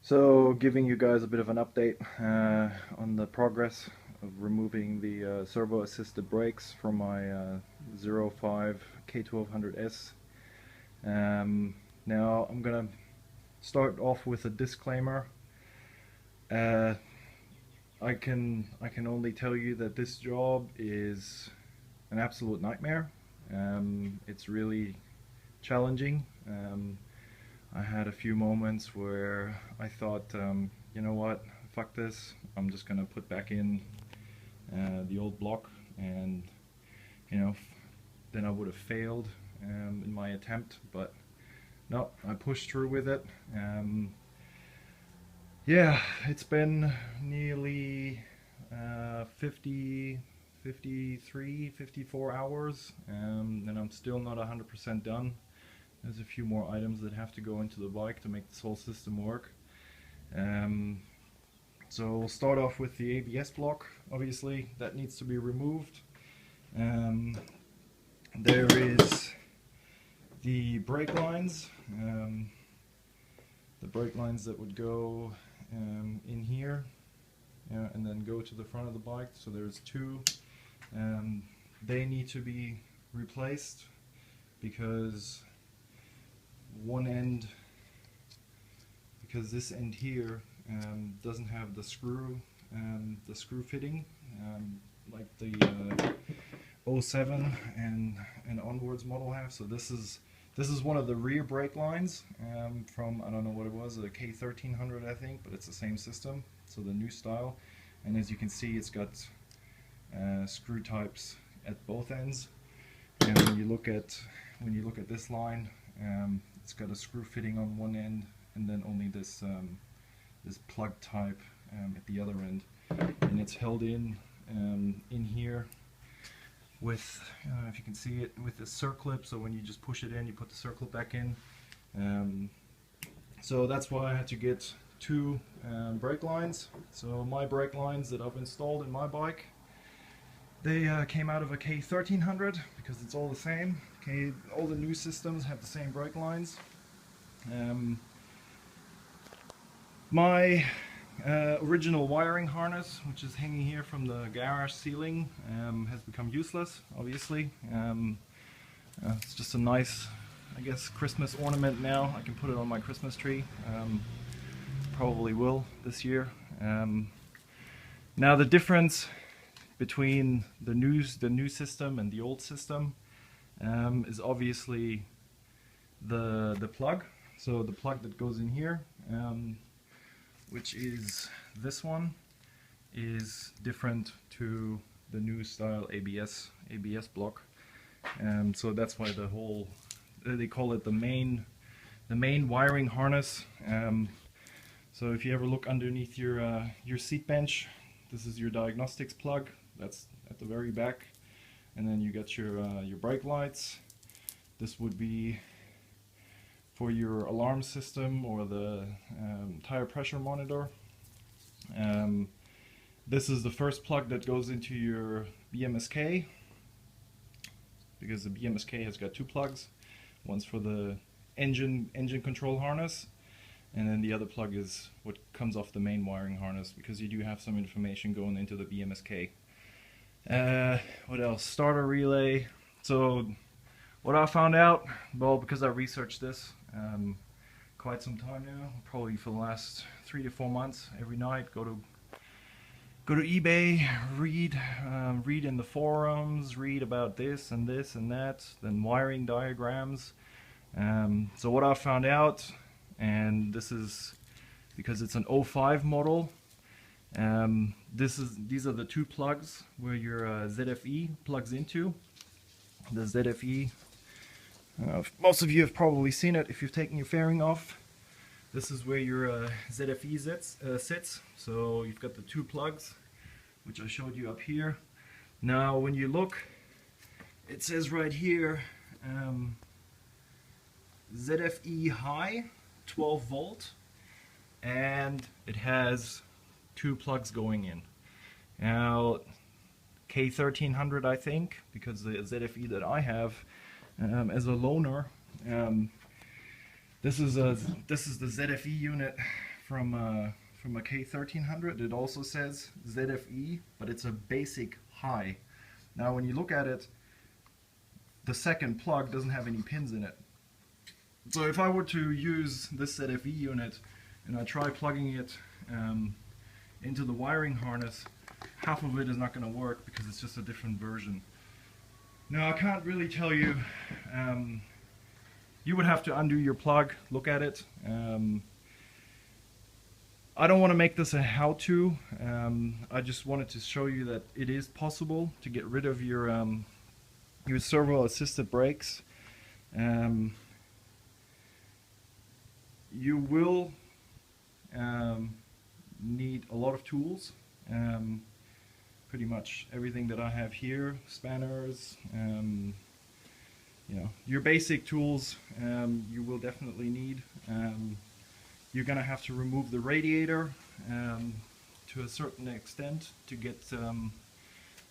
So, giving you guys a bit of an update on the progress of removing the servo assisted brakes from my 05 K1200s. Now, I'm gonna start off with a disclaimer. I can only tell you that this job is an absolute nightmare. It's really challenging. I had a few moments where I thought, you know what, fuck this, I'm just gonna put back in the old block, and you know, then I would have failed in my attempt, but no, I pushed through with it. Yeah, it's been nearly 53, 54 hours, and I'm still not 100% done. There's a few more items that have to go into the bike to make this whole system work. So we'll start off with the ABS block. Obviously, that needs to be removed. There is the brake lines. The brake lines that would go in here and then go to the front of the bike. So there's two. They need to be replaced because this end here doesn't have the screw fitting like the 07 and onwards model have. So this is one of the rear brake lines from, I don't know what it was, a K1300 I think, but it's the same system, so the new style. And as you can see, it's got screw types at both ends. And when you look at this line, it's got a screw fitting on one end, and then only this plug type at the other end, and it's held in here with, if you can see it, with this circlip. So when you just push it in, you put the circlip back in. So that's why I had to get two brake lines. So my brake lines that I've installed in my bike, they came out of a K1300 because it's all the same. All the new systems have the same brake lines. My original wiring harness, which is hanging here from the garage ceiling, has become useless, obviously. It's just a nice, I guess, Christmas ornament now. I can put it on my Christmas tree. Probably will this year. Now the difference between the new system and the old system is obviously the plug. So the plug that goes in here, which is this one, is different to the new style ABS block. So that's why the whole, they call it the main wiring harness. So if you ever look underneath your seat bench, this is your diagnostics plug. That's at the very back, and then you got your brake lights. This would be for your alarm system or the tire pressure monitor. This is the first plug that goes into your BMSK, because the BMSK has got two plugs. One's for the engine control harness, and then the other plug is what comes off the main wiring harness, because you do have some information going into the BMSK. What else? Starter relay. So what I found out, well, because I researched this quite some time now, probably for the last 3 to 4 months, every night go to eBay, read in the forums, read about this and that, then wiring diagrams. So what I found out, and this is because it's an 05 model, these are the two plugs where your ZFE plugs into. The ZFE, most of you have probably seen it if you've taken your fairing off. This is where your ZFE sits. So you've got the two plugs, which I showed you up here. Now when you look, it says right here, ZFE high, 12 volt, and it has two plugs going in. Now K1300, I think, because the ZFE that I have as a loaner, this is the ZFE unit from a K1300. It also says ZFE, but it's a basic high. Now when you look at it, the second plug doesn't have any pins in it. So if I were to use this ZFE unit and I try plugging it into the wiring harness, half of it is not going to work because it's just a different version. Now I can't really tell you, you would have to undo your plug, look at it. I don't want to make this a how-to, I just wanted to show you that it is possible to get rid of your servo assisted brakes. You will need a lot of tools, pretty much everything that I have here, spanners, you know, your basic tools you will definitely need. You're gonna have to remove the radiator to a certain extent to get the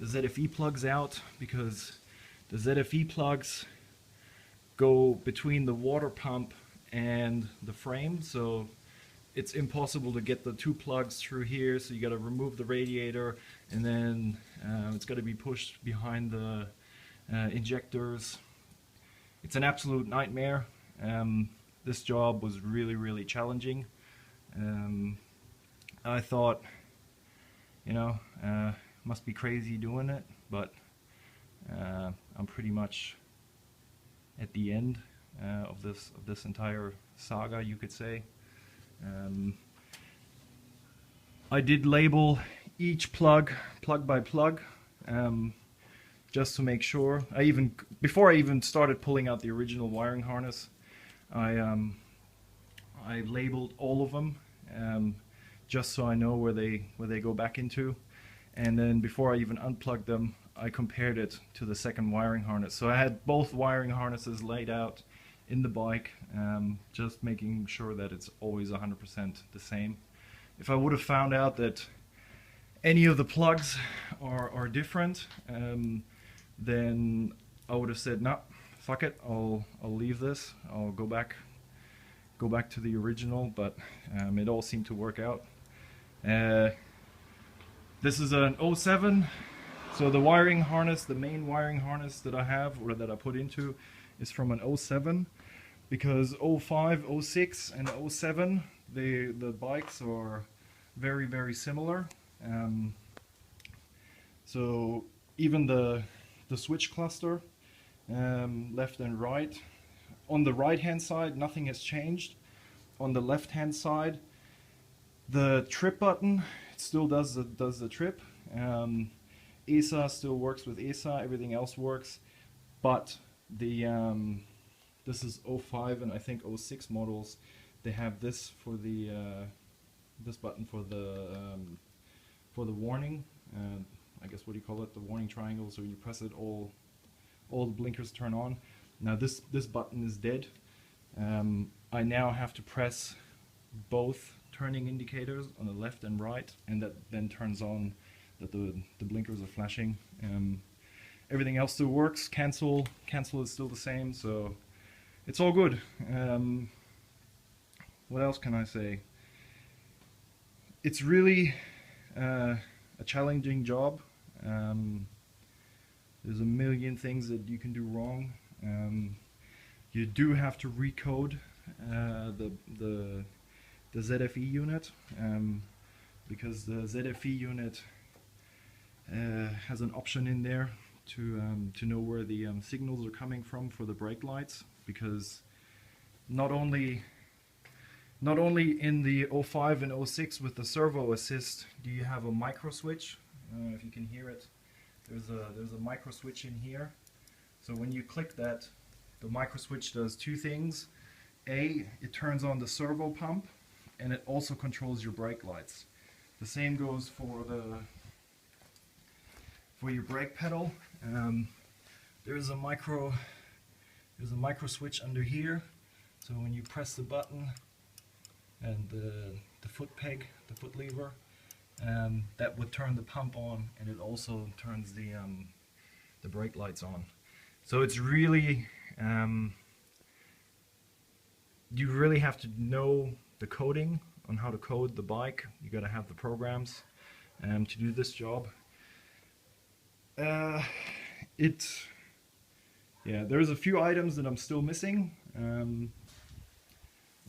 ZFE plugs out, because the ZFE plugs go between the water pump and the frame, so it's impossible to get the two plugs through here, so you got to remove the radiator, and then it's got to be pushed behind the injectors. It's an absolute nightmare. This job was really challenging. I thought, you know, must be crazy doing it, but I'm pretty much at the end of this entire saga, you could say. I did label each plug by plug, just to make sure. Before I even started pulling out the original wiring harness, I labeled all of them, just so I know where they go back into. And then before I even unplugged them, I compared it to the second wiring harness. So I had both wiring harnesses laid out in the bike, just making sure that it's always 100% the same. If I would have found out that any of the plugs are different, then I would have said, no, fuck it, I'll leave this, I'll go back to the original. But it all seemed to work out. This is an 07, so the wiring harness, the main wiring harness that I have, or that I put into, is from an 07, because 05, 06 and 07, the bikes are very similar. So even the switch cluster, left and right, on the right hand side nothing has changed. On the left hand side, the trip button, it still does the trip. ESA still works with ESA, everything else works, but the this is 05 and I think 06 models. They have this for the this button for the warning. I guess, what do you call it? The warning triangle. So when you press it, all the blinkers turn on. Now this button is dead. I now have to press both turning indicators on the left and right, and that then turns on that the blinkers are flashing. Everything else still works. Cancel is still the same, so it's all good. What else can I say? It's really a challenging job. There's a million things that you can do wrong. You do have to recode the ZFE unit, because the ZFE unit has an option in there to know where the signals are coming from for the brake lights, because not only in the 05 and 06 with the servo assist do you have a micro switch. If you can hear it, there's a micro switch in here. So when you click that, the micro switch does two things. A, it turns on the servo pump, and it also controls your brake lights. The same goes for your brake pedal. There's a micro switch under here. So when you press the button and the foot peg, the foot lever, that would turn the pump on, and it also turns the brake lights on. So it's really, you really have to know the coding on how to code the bike. You got to have the programs to do this job. Yeah, there's a few items that I'm still missing.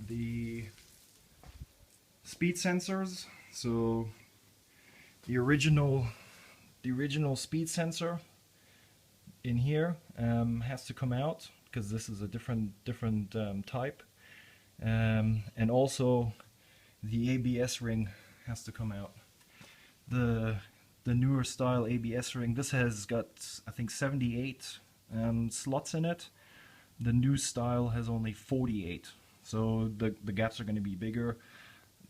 The speed sensors. So the original speed sensor in here has to come out, because this is a different type, and also the ABS ring has to come out. The newer style ABS ring, this has got, I think, 78 slots in it. The new style has only 48, so the gaps are going to be bigger.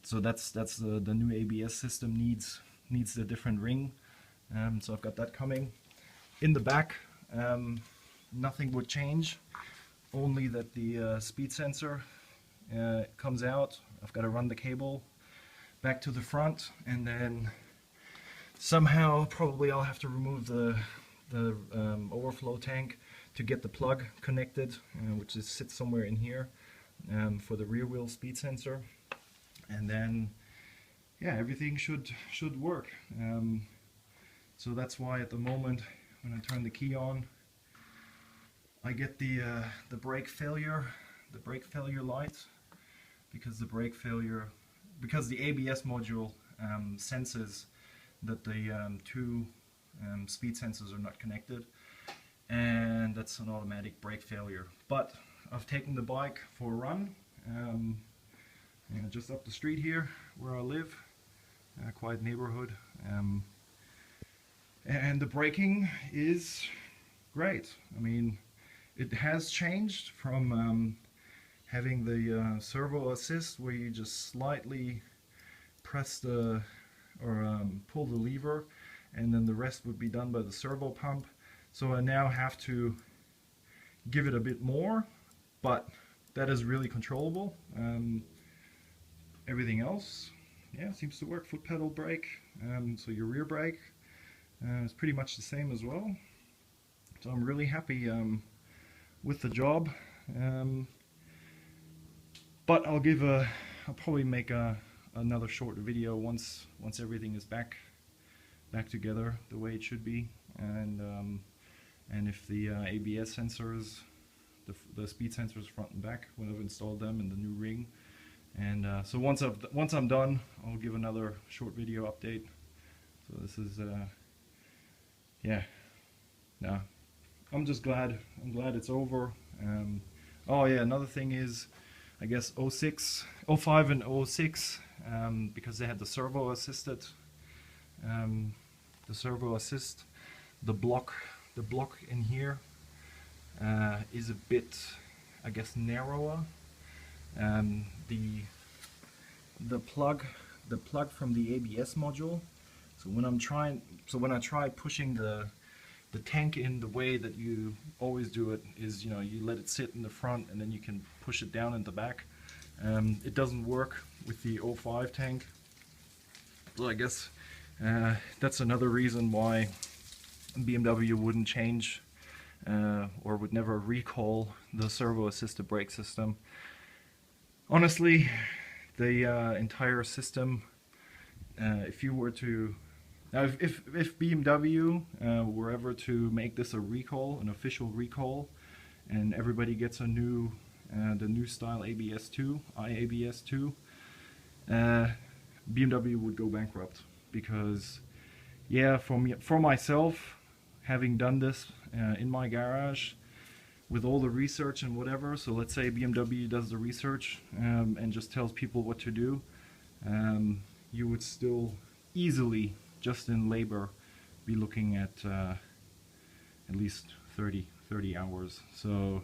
So that's the new ABS system needs a different ring. So I've got that coming. In the back, nothing would change, only that the speed sensor comes out. I've got to run the cable back to the front, and then somehow probably I'll have to remove the overflow tank to get the plug connected, which sits somewhere in here, for the rear wheel speed sensor. And then, yeah, everything should work. So that's why at the moment, when I turn the key on, I get the brake failure light, because the ABS module senses that the two speed sensors are not connected, and that's an automatic brake failure. But I've taken the bike for a run, just up the street here where I live, a quiet neighborhood, and the braking is great. I mean, it has changed from having the servo assist, where you just slightly press pull the lever, and then the rest would be done by the servo pump. So I now have to give it a bit more, but that is really controllable. Everything else, yeah, seems to work. Foot pedal brake, so your rear brake is pretty much the same as well. So I'm really happy with the job. But I'll probably make another short video once everything is back together the way it should be, and if the ABS sensors, the speed sensors front and back, when I've installed them, and the new ring, and so once I'm done, I'll give another short video update. So this is yeah, no, I'm just glad it's over. Oh yeah, another thing is, I guess 05 and 06, because they had the servo assisted, the block in here is a bit, I guess, narrower. The plug from the ABS module. So when I try pushing the tank in the way that you always do it, is, you let it sit in the front and then you can push it down in the back. It doesn't work with the 05 tank. So I guess that's another reason why BMW wouldn't change or would never recall the servo assisted brake system. Honestly, the entire system, if you were to now, if BMW were ever to make this a recall, an official recall, and everybody gets the new style ABS2, iABS2, BMW would go bankrupt, because, yeah, for myself, having done this in my garage with all the research and whatever, so let's say BMW does the research and just tells people what to do, you would still easily, just in labor, be looking at least 30 hours. So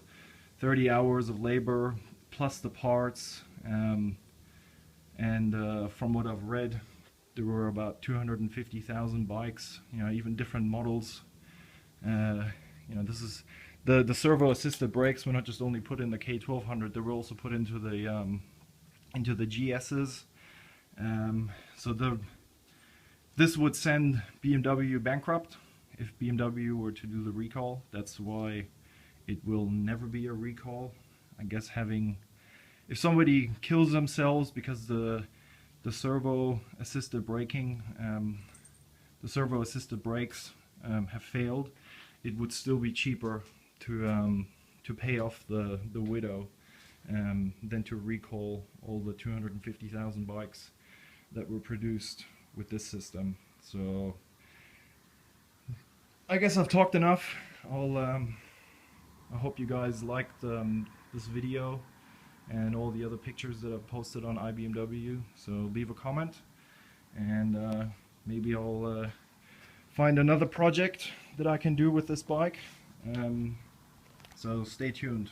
30 hours of labor plus the parts, and from what I've read, there were about 250,000 bikes, even different models. This is the servo assisted brakes were not just only put in the K1200, they were also put into the GSs. So this would send BMW bankrupt if BMW were to do the recall. That's why it will never be a recall. I guess if somebody kills themselves because the the servo assisted braking, the servo assisted brakes have failed, it would still be cheaper to pay off the widow than to recall all the 250,000 bikes that were produced with this system. So I guess I've talked enough. I hope you guys liked this video and all the other pictures that I've posted on iBMW. So leave a comment, and maybe I'll find another project that I can do with this bike. So stay tuned.